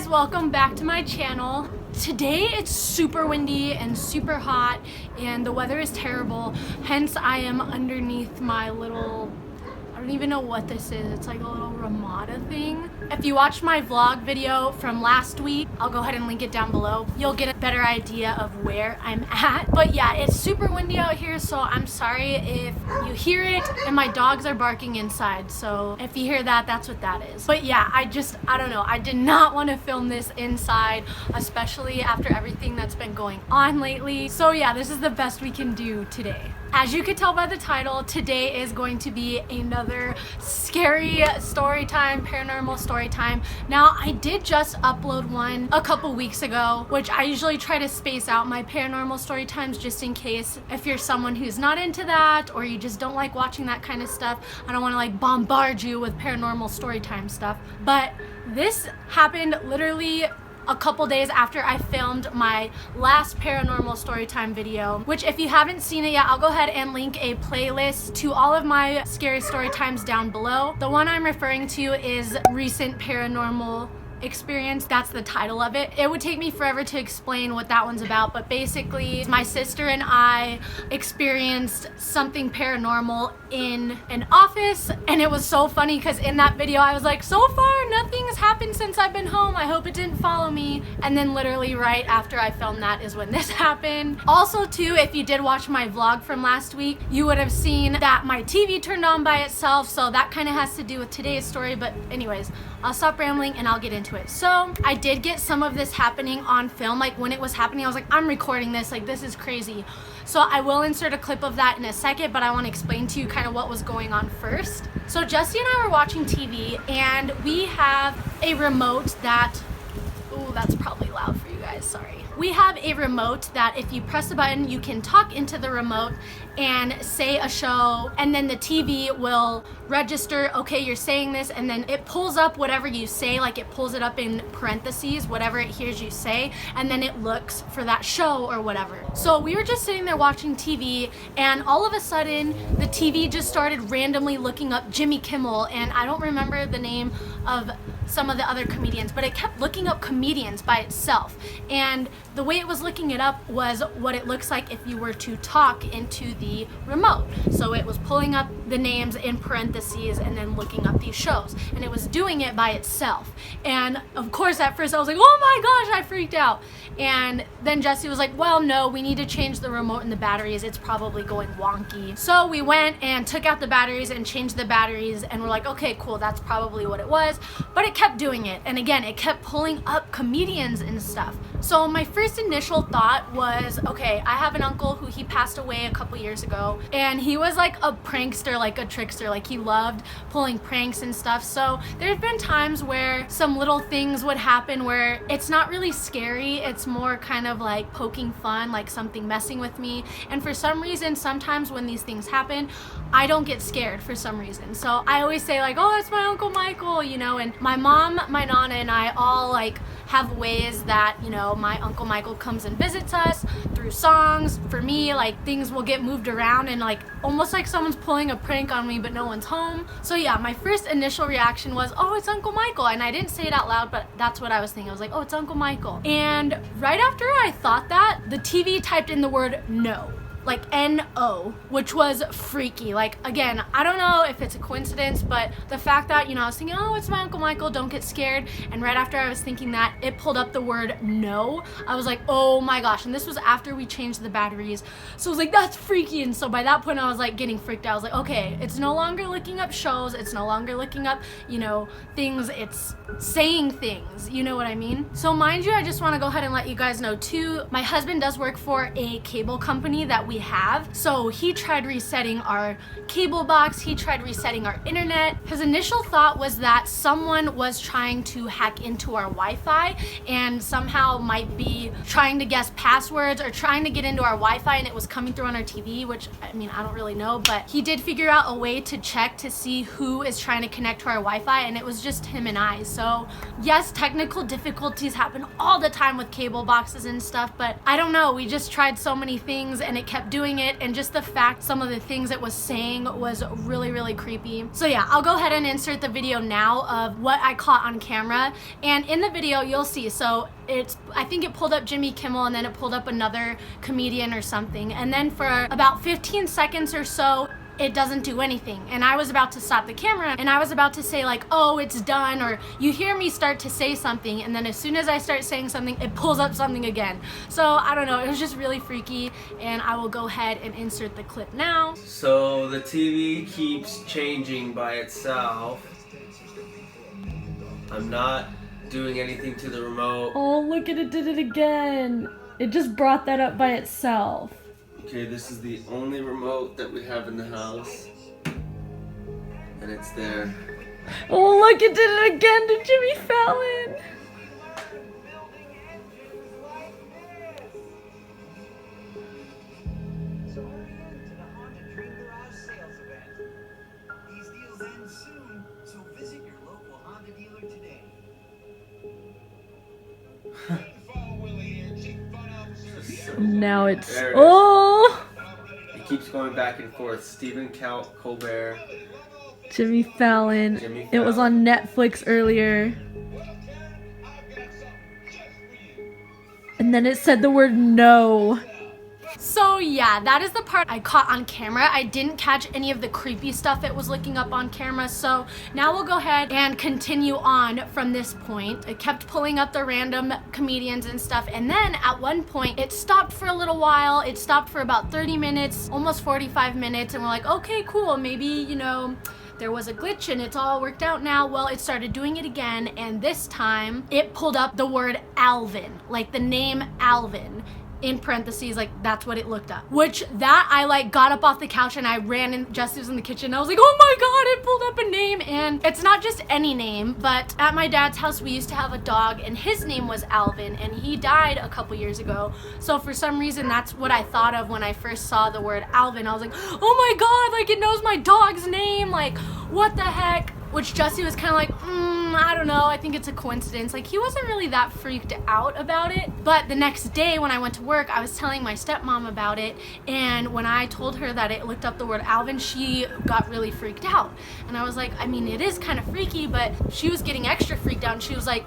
guys, welcome back to my channel. Today it's super windy and super hot and the weather is terrible, hence I am underneath my little, I don't even know what this is. It's like a little Ramada thing. If you watched my vlog video from last week, I'll go ahead and link it down below. You'll get a better idea of where I'm at. But yeah, it's super windy out here, so I'm sorry if you hear it, and my dogs are barking inside. So if you hear that, that's what that is. But yeah, I don't know. I did not want to film this inside, especially after everything that's been going on lately. So yeah, this is the best we can do today. As you could tell by the title, today is going to be another scary story time, paranormal story time. Now, I did just upload one a couple weeks ago, which I usually try to space out my paranormal story times just in case if you're someone who's not into that or you just don't like watching that kind of stuff. I don't want to like bombard you with paranormal story time stuff. But this happened literally a couple days after I filmed my last paranormal storytime video, which if you haven't seen it yet, I'll go ahead and link a playlist to all of my scary story times down below. The one I'm referring to is Recent Paranormal Experience. That's the title of it. It would take me forever to explain what that one's about, but basically my sister and I experienced something paranormal in an office, and it was so funny because in that video I was like, so far nothing has happened since I've been home, I hope it didn't follow me. And then literally right after I filmed that is when this happened. Also too, if you did watch my vlog from last week, you would have seen that my TV turned on by itself, so that kind of has to do with today's story. But anyways, I'll stop rambling and I'll get into it. So I did get some of this happening on film. Like when it was happening, I was like, I'm recording this, like this is crazy. So I will insert a clip of that in a second, but I want to explain to you kind of what was going on first. So Jesse and I were watching TV and we have a remote that, ooh, that's probably loud for you guys, sorry. We have a remote that if you press a button, you can talk into the remote and say a show, and then the TV will register, okay, you're saying this, and then it pulls up whatever you say, like it pulls it up in parentheses, whatever it hears you say, and then it looks for that show or whatever. So we were just sitting there watching TV, and all of a sudden, the TV just started randomly looking up Jimmy Kimmel, and I don't remember the name of some of the other comedians, but it kept looking up comedians by itself. And the way it was looking it up was what it looks like if you were to talk into the remote. So it was pulling up the names in parentheses and then looking up these shows. And it was doing it by itself. And of course, at first I was like, oh my gosh, I freaked out. And then Jesse was like, well, no, we need to change the remote and the batteries. It's probably going wonky. So we went and took out the batteries and changed the batteries, and we're like, okay, cool, that's probably what it was. But it kept doing it. And again, it kept pulling up comedians and stuff. So my first initial thought was, okay, I have an uncle who he passed away a couple years ago, and he was like a prankster, like a trickster, like he loved pulling pranks and stuff. So there's been times where some little things would happen where it's not really scary, it's more kind of like poking fun, like something messing with me. And for some reason, sometimes when these things happen, I don't get scared for some reason. So I always say like, oh, it's my Uncle Michael, you know, and my mom, my nana, and I all like have ways that, you know, my Uncle Michael comes and visits us through songs. For me, like things will get moved around and like almost like someone's pulling a prank on me but no one's home. So yeah, my first initial reaction was, oh, it's Uncle Michael. And I didn't say it out loud, but that's what I was thinking. I was like, oh, it's Uncle Michael. And right after I thought that, the TV typed in the word no. Like N-O, which was freaky. Like, again, I don't know if it's a coincidence, but the fact that, you know, I was thinking, oh, it's my Uncle Michael, don't get scared. And right after I was thinking that, it pulled up the word no. I was like, oh my gosh. And this was after we changed the batteries. So I was like, that's freaky. And so by that point, I was like getting freaked out. I was like, okay, it's no longer looking up shows. It's no longer looking up, you know, things. It's saying things. You know what I mean? So mind you, I just want to go ahead and let you guys know too, my husband does work for a cable company that we have. So he tried resetting our cable box, he tried resetting our internet. His initial thought was that someone was trying to hack into our Wi-Fi and somehow might be trying to guess passwords or trying to get into our Wi-Fi, and it was coming through on our TV, which I mean, I don't really know, but he did figure out a way to check to see who is trying to connect to our Wi-Fi, and it was just him and I. So yes, technical difficulties happen all the time with cable boxes and stuff, but I don't know, we just tried so many things and it kept kept doing it, and just the fact some of the things it was saying was really, really creepy. So yeah, I'll go ahead and insert the video now of what I caught on camera, and in the video you'll see, so I think it pulled up Jimmy Kimmel and then it pulled up another comedian or something, and then for about 15 seconds or so it doesn't do anything, and I was about to stop the camera and I was about to say like, oh, it's done, or you hear me start to say something, and then as soon as I start saying something it pulls up something again. So I don't know, it was just really freaky, and I will go ahead and insert the clip now. So the TV keeps changing by itself. I'm not doing anything to the remote. Oh, look at it, did it again. It just brought that up by itself. Okay, this is the only remote that we have in the house. And it's there. Oh, look, it did it again to Jimmy Fallon. So hurry in to the Haunted Dream Garage sales event. These deals end soon, so visit your local Honda dealer today. Now it's, There it is. oh, It keeps going back and forth. Stephen Colbert. Jimmy Fallon. Jimmy It was on Netflix earlier. And then it said the word no. So yeah, that is the part I caught on camera. I didn't catch any of the creepy stuff it was looking up on camera, so now we'll go ahead and continue on from this point. It kept pulling up the random comedians and stuff, and then at one point it stopped for a little while. It stopped for about 30 minutes, almost 45 minutes, and we're like, okay, cool, maybe, you know, there was a glitch and it's all worked out now. Well, it started doing it again, and this time it pulled up the word Alvin, like the name Alvin. In parentheses, like that's what it looked up. Which that I like got up off the couch and I ran in. Jesse was in the kitchen. I was like, oh my god, it pulled up a name. And it's not just any name, but at my dad's house we used to have a dog and his name was Alvin, and he died a couple years ago. So for some reason that's what I thought of when I first saw the word Alvin. I was like, oh my god, like it knows my dog's name, like what the heck? Which Jesse was kind of like, I don't know, I think it's a coincidence. Like, he wasn't really that freaked out about it. But the next day when I went to work, I was telling my stepmom about it, and when I told her that it looked up the word Alvin, she got really freaked out. And I was like, I mean, it is kind of freaky, but she was getting extra freaked out, and she was like,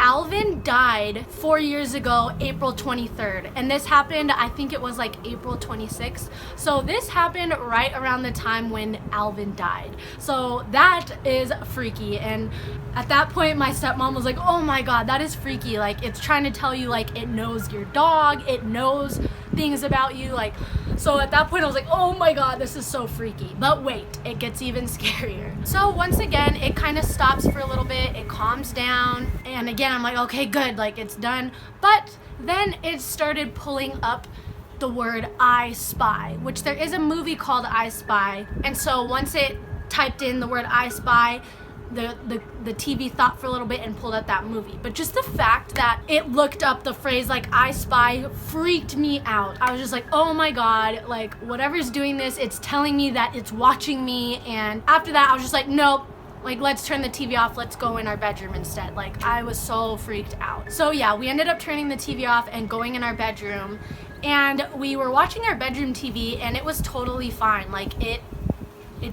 Alvin died 4 years ago, April 23rd. And this happened, I think it was like April 26th. So this happened right around the time when Alvin died. So that is freaky. And at that point, my stepmom was like, oh my god, that is freaky. Like, it's trying to tell you, like, it knows your dog, it knows things about you, like, so at that point I was like, oh my god, this is so freaky. But wait, it gets even scarier. So once again, it kind of stops for a little bit, it calms down, and again I'm like, okay, good, like it's done. But then it started pulling up the word I Spy, which there is a movie called I Spy, and so once it typed in the word I Spy, the TV thought for a little bit and pulled up that movie. But just the fact that it looked up the phrase like I Spy freaked me out. I was just like, oh my god, like whatever's doing this, it's telling me that it's watching me. And after that I was just like, nope, like let's turn the TV off, let's go in our bedroom instead. Like I was so freaked out. So yeah, we ended up turning the TV off and going in our bedroom, and we were watching our bedroom TV and it was totally fine. Like it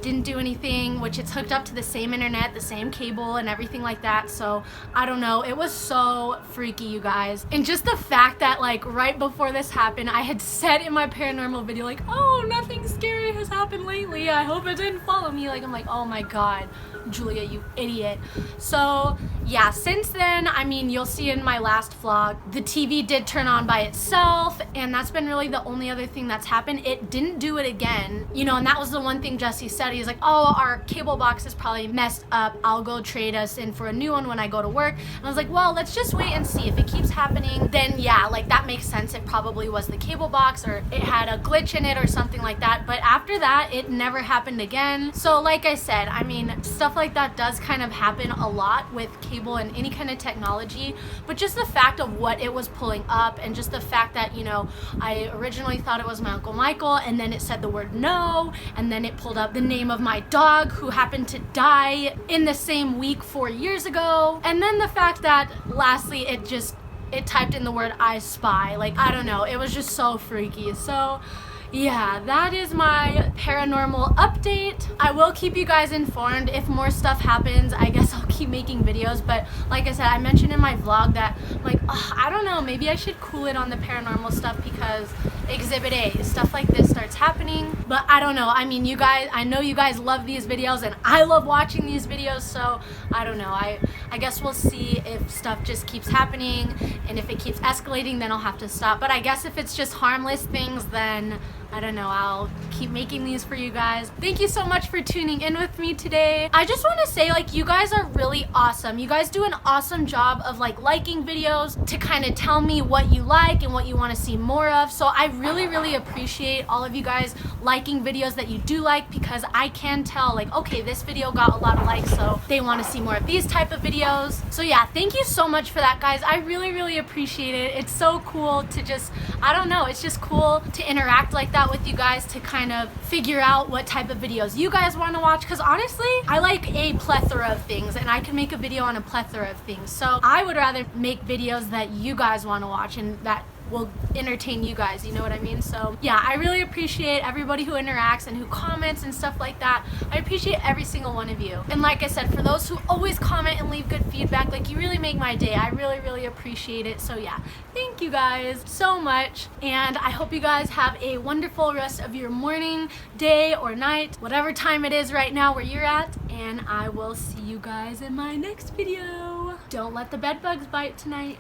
didn't do anything, which it's hooked up to the same internet, the same cable and everything like that. So I don't know, it was so freaky, you guys. And just the fact that like right before this happened, I had said in my paranormal video like, oh, nothing scary has happened lately, I hope it didn't follow me. Like I'm like, oh my god, Julia, you idiot. So yeah, since then, I mean, you'll see in my last vlog, the TV did turn on by itself, and that's been really the only other thing that's happened. It didn't do it again, you know, and that was the one thing Jesse said. He's like, oh, our cable box is probably messed up, I'll go trade us in for a new one when I go to work. And I was like, well, let's just wait and see. If it keeps happening, then yeah, like that makes sense. It probably was the cable box, or it had a glitch in it or something like that. But after that, it never happened again. So like I said, I mean, stuff like that does kind of happen a lot with cable and any kind of technology. But just the fact of what it was pulling up, and just the fact that, you know, I originally thought it was my Uncle Michael, and then it said the word no, and then it pulled up the name of my dog who happened to die in the same week 4 years ago. And then the fact that lastly it just it typed in the word I spy. Like, I don't know, it was just so freaky. So yeah, that is my paranormal update. I will keep you guys informed if more stuff happens. I guess I'll keep making videos, but like I said, I mentioned in my vlog that, like, I don't know, maybe I should cool it on the paranormal stuff because Exhibit A, stuff like this starts happening. But I don't know, I mean, you guys, I know you guys love these videos and I love watching these videos, so I don't know. I guess we'll see if stuff just keeps happening, and if it keeps escalating, then I'll have to stop. But I guess if it's just harmless things, then I don't know, I'll keep making these for you guys. Thank you so much for tuning in with me today. I just want to say, like, you guys are really awesome. You guys do an awesome job of like liking videos to kind of tell me what you like and what you want to see more of. So I really appreciate all of you guys liking videos that you do like, because I can tell, like, okay, this video got a lot of likes, so they want to see more of these type of videos. So yeah, thank you so much for that, guys. I really appreciate it. It's so cool to just, I don't know, it's just cool to interact like that with you guys, to kind of figure out what type of videos you guys want to watch, because honestly, I like a plethora of things and I can make a video on a plethora of things. So I would rather make videos that you guys want to watch and that will entertain you guys, you know what I mean? So yeah, I really appreciate everybody who interacts and who comments and stuff like that. I appreciate every single one of you. And like I said, for those who always comment and leave good feedback, like, you really make my day. I really appreciate it. So yeah, thank you guys so much, and I hope you guys have a wonderful rest of your morning, day, or night, whatever time it is right now where you're at, and I will see you guys in my next video. Don't let the bed bugs bite tonight.